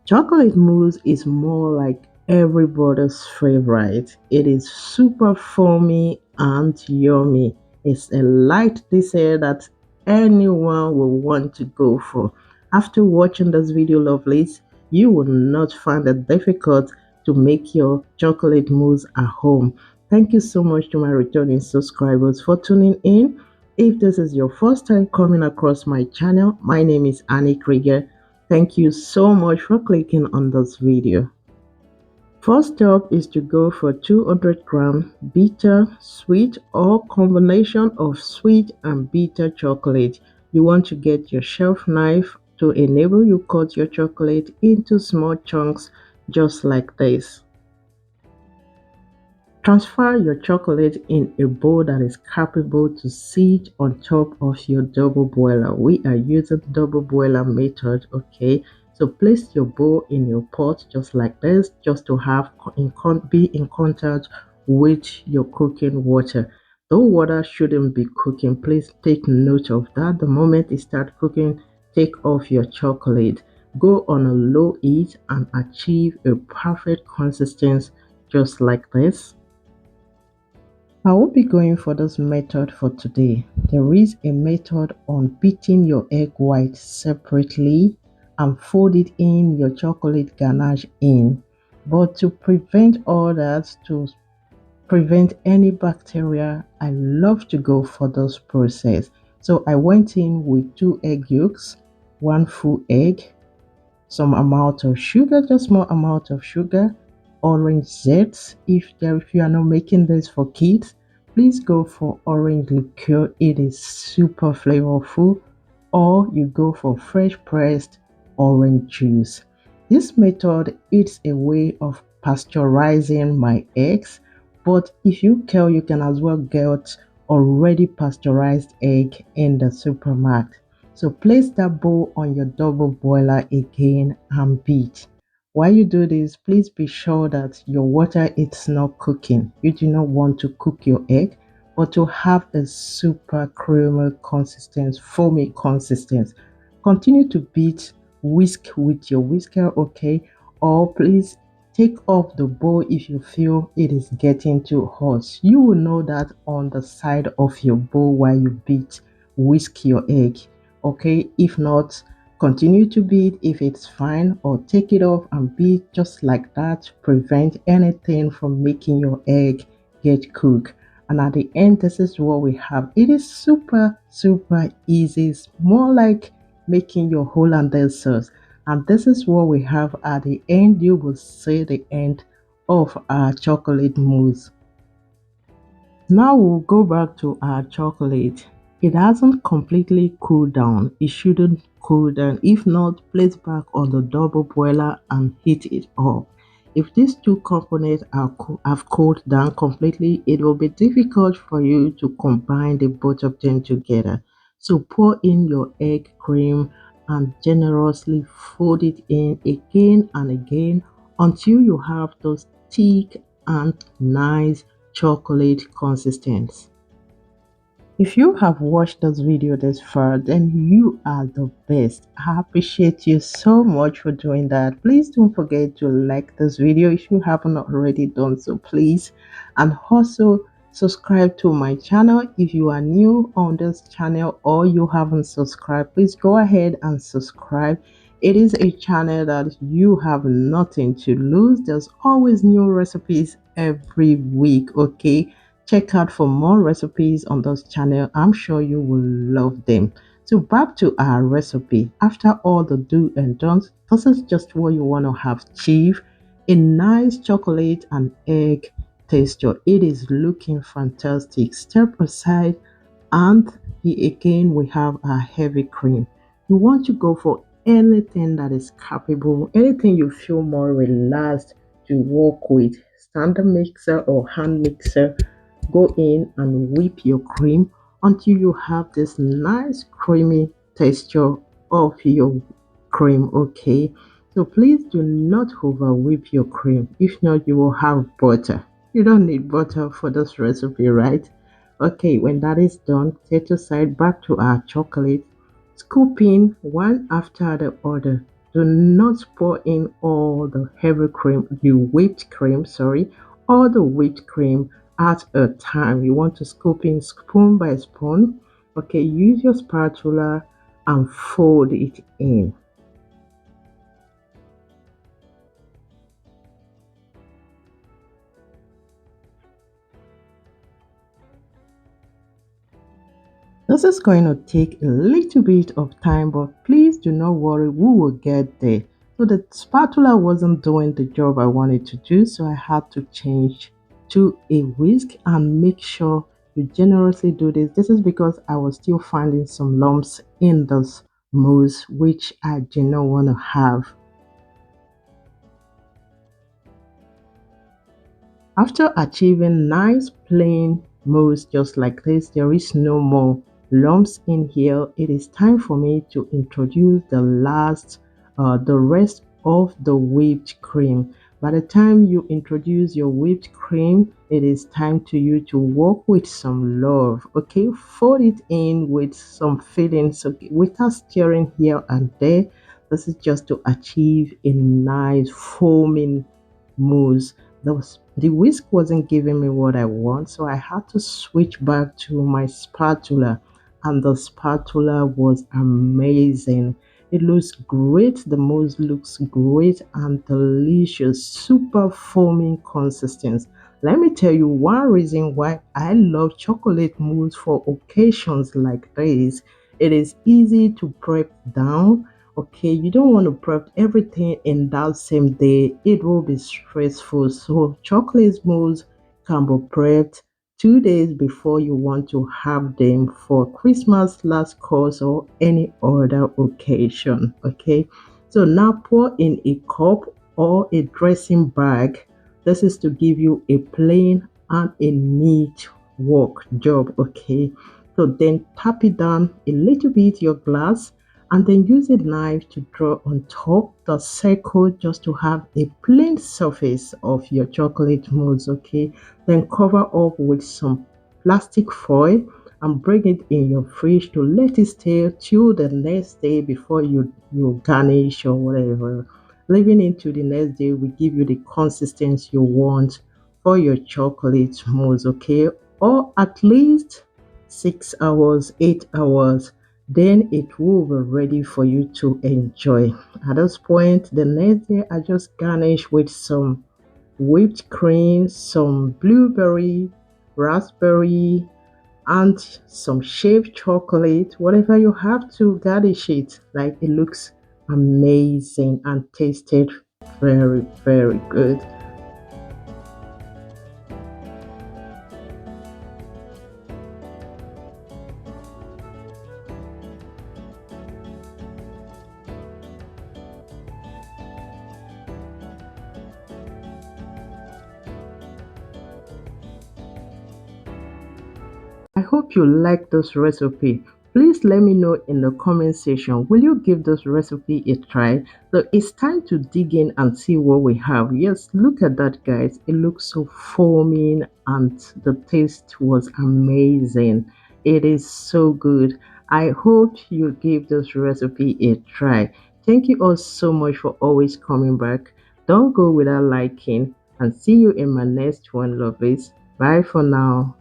Chocolate mousse is more like everybody's favorite. It is super foamy and yummy. It's a light dessert that anyone will want to go for. After watching this video, lovelies, you will not find it difficult to make your chocolate mousse at home. Thank you so much to my returning subscribers for tuning in. If this is your first time coming across my channel, my name is Annie Krieger. Thank you so much for clicking on this video. First step is to go for 200-gram bitter, sweet or combination of sweet and bitter chocolate. You want to get your shelf knife to enable you cut your chocolate into small chunks just like this. Transfer your chocolate in a bowl that is capable to sit on top of your double boiler. We are using double boiler method, okay? So place your bowl in your pot just like this, just to have be in contact with your cooking water. The water shouldn't be cooking. Please take note of that. The moment it starts cooking, take off your chocolate. Go on a low heat and achieve a perfect consistency just like this. I will be going for this method for today. There is a method on beating your egg white separately and fold it in your chocolate ganache in. But to prevent all that, to prevent any bacteria, I love to go for this process. So I went in with 2 egg yolks, 1 full egg, some amount of sugar, just small amount of sugar, orange zest. If you are not making this for kids, please go for orange liqueur. It is super flavorful. Or you go for fresh pressed orange juice. This method is a way of pasteurizing my eggs, but if you care, you can as well get already pasteurized egg in the supermarket. So place that bowl on your double boiler again and beat. While you do this, please be sure that your water is not cooking. You do not want to cook your egg, but to have a super creamy consistency, foamy consistency. Continue to beat, whisk with your whisker, okay? Or please take off the bowl if you feel it is getting too hot. You will know that on the side of your bowl while you beat, whisk your egg, okay? If not, continue to beat if it's fine, or take it off and beat just like that to prevent anything from making your egg get cooked. And at the end, this is what we have. It is super easy. It's more like making your hollandaise sauce. And this is what we have at the end. You will see the end of our chocolate mousse. Now we'll go back to our chocolate. It hasn't completely cooled down. It shouldn't cool down. If not, place back on the double boiler and heat it up. If these two components have cooled down completely, it will be difficult for you to combine the both of them together. So pour in your egg cream and generously fold it in again and again until you have those thick and nice chocolate consistency. If you have watched this video this far, then you are the best. I appreciate you so much for doing that. Please don't forget to like this video if you haven't already done so, please. And also subscribe to my channel. If you are new on this channel or you haven't subscribed, please go ahead and subscribe. It is a channel that you have nothing to lose. There's always new recipes every week, okay? Check out for more recipes on this channel. I'm sure you will love them. So back to our recipe. After all the do and don'ts, this is just what you want to have achieve: a nice chocolate and egg texture. It is looking fantastic. Step aside, and again we have our heavy cream. You want to go for anything that is capable, anything you feel more relaxed to work with. Standard mixer or hand mixer. Go in and whip your cream until you have this nice creamy texture of your cream, okay? So please do not over whip your cream. If not, you will have butter. You don't need butter for this recipe, right? Okay, when that is done, set aside. Back to our chocolate. Scoop in one after the other. Do not pour in all the heavy cream, the whipped cream, sorry, all the whipped cream at a time. You want to scoop in spoon by spoon. Okay, use your spatula and fold it in. This is going to take a little bit of time, but please do not worry, we will get there. So the spatula wasn't doing the job I wanted to do, so I had to change to a whisk and make sure you generously do this. This is because I was still finding some lumps in this mousse, which I do not want to have. After achieving nice plain mousse just like this, there is no more lumps in here. It is time for me to introduce the rest of the whipped cream. By the time you introduce your whipped cream, it is time to you to work with some love. Okay, fold it in with some fillings, okay, without stirring here and there. This is just to achieve a nice foaming mousse. The whisk wasn't giving me what I want, so I had to switch back to my spatula, and the spatula was amazing. It looks great, the mousse looks great and delicious, super foaming consistency. Let me tell you one reason why I love chocolate mousse for occasions like this. It is easy to prep down. Okay, you don't want to prep everything in that same day, it will be stressful. So chocolate mousse can be prepped 2 days before you want to have them for Christmas, last course, or any other occasion. Okay, so now pour in a cup or a dressing bag. This is to give you a plain and a neat work job. Okay, so then tap it down a little bit your glass, and then use a knife to draw on top the circle just to have a plain surface of your chocolate mousse. Okay, then cover up with some plastic foil and bring it in your fridge to let it stay till the next day before you garnish or whatever. Leaving it to the next day will give you the consistency you want for your chocolate mousse. Okay, or at least 6 hours, 8 hours, then it will be ready for you to enjoy. At this point, the next day, I just garnish with some whipped cream, some blueberry, raspberry, and some shaved chocolate. Whatever you have to garnish it, like it looks amazing and tasted very, very good. I hope you like this recipe. Please let me know in the comment section. Will you give this recipe a try? So it's time to dig in and see what we have. Yes, look at that, guys. It looks so foaming and the taste was amazing. It is so good. I hope you give this recipe a try. Thank you all so much for always coming back. Don't go without liking, and see you in my next one, lovelies. Bye for now.